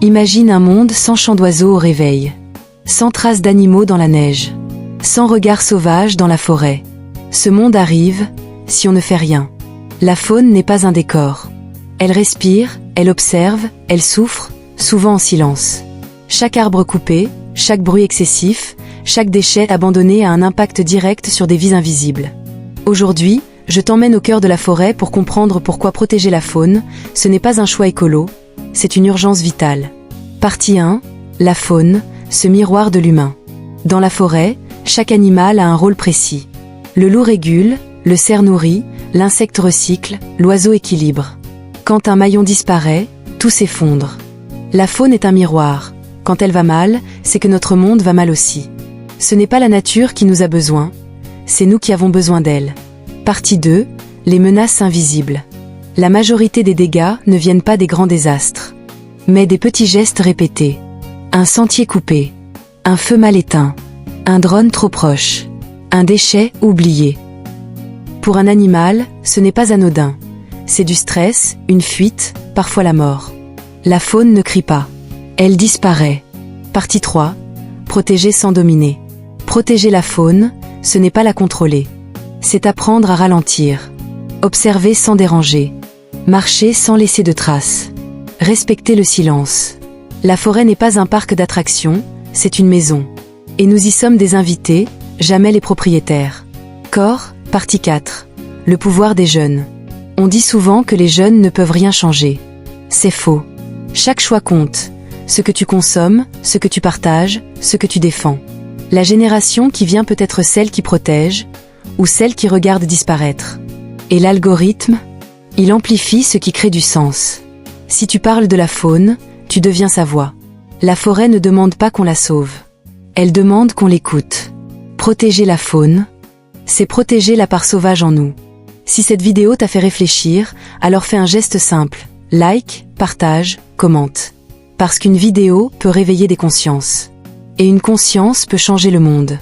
Imagine un monde sans chant d'oiseaux au réveil, sans traces d'animaux dans la neige, sans regard sauvage dans la forêt. Ce monde arrive, si on ne fait rien. La faune n'est pas un décor. Elle respire, elle observe, elle souffre, souvent en silence. Chaque arbre coupé, chaque bruit excessif, chaque déchet abandonné a un impact direct sur des vies invisibles. Aujourd'hui, je t'emmène au cœur de la forêt pour comprendre pourquoi protéger la faune, ce n'est pas un choix écolo, c'est une urgence vitale. Partie 1. La faune, ce miroir de l'humain. Dans la forêt, chaque animal a un rôle précis. Le loup régule, le cerf nourrit, l'insecte recycle, l'oiseau équilibre. Quand un maillon disparaît, tout s'effondre. La faune est un miroir. Quand elle va mal, c'est que notre monde va mal aussi. Ce n'est pas la nature qui nous a besoin, c'est nous qui avons besoin d'elle. Partie 2. Les menaces invisibles. La majorité des dégâts ne viennent pas des grands désastres, mais des petits gestes répétés. Un sentier coupé, un feu mal éteint, un drone trop proche, un déchet oublié. Pour un animal, ce n'est pas anodin. C'est du stress, une fuite, parfois la mort. La faune ne crie pas. Elle disparaît. Partie 3. Protéger sans dominer. Protéger la faune, ce n'est pas la contrôler. C'est apprendre à ralentir. Observer sans déranger. Marcher sans laisser de traces. Respecter le silence. La forêt n'est pas un parc d'attractions, c'est une maison. Et nous y sommes des invités, jamais les propriétaires. Corps, partie 4. Le pouvoir des jeunes. On dit souvent que les jeunes ne peuvent rien changer. C'est faux. Chaque choix compte. Ce que tu consommes, ce que tu partages, ce que tu défends. La génération qui vient peut être celle qui protège, ou celle qui regarde disparaître. Et l'algorithme, il amplifie ce qui crée du sens. Si tu parles de la faune, tu deviens sa voix. La forêt ne demande pas qu'on la sauve. Elle demande qu'on l'écoute. Protéger la faune, c'est protéger la part sauvage en nous. Si cette vidéo t'a fait réfléchir, alors fais un geste simple. Like, partage, commente. Parce qu'une vidéo peut réveiller des consciences. Et une conscience peut changer le monde.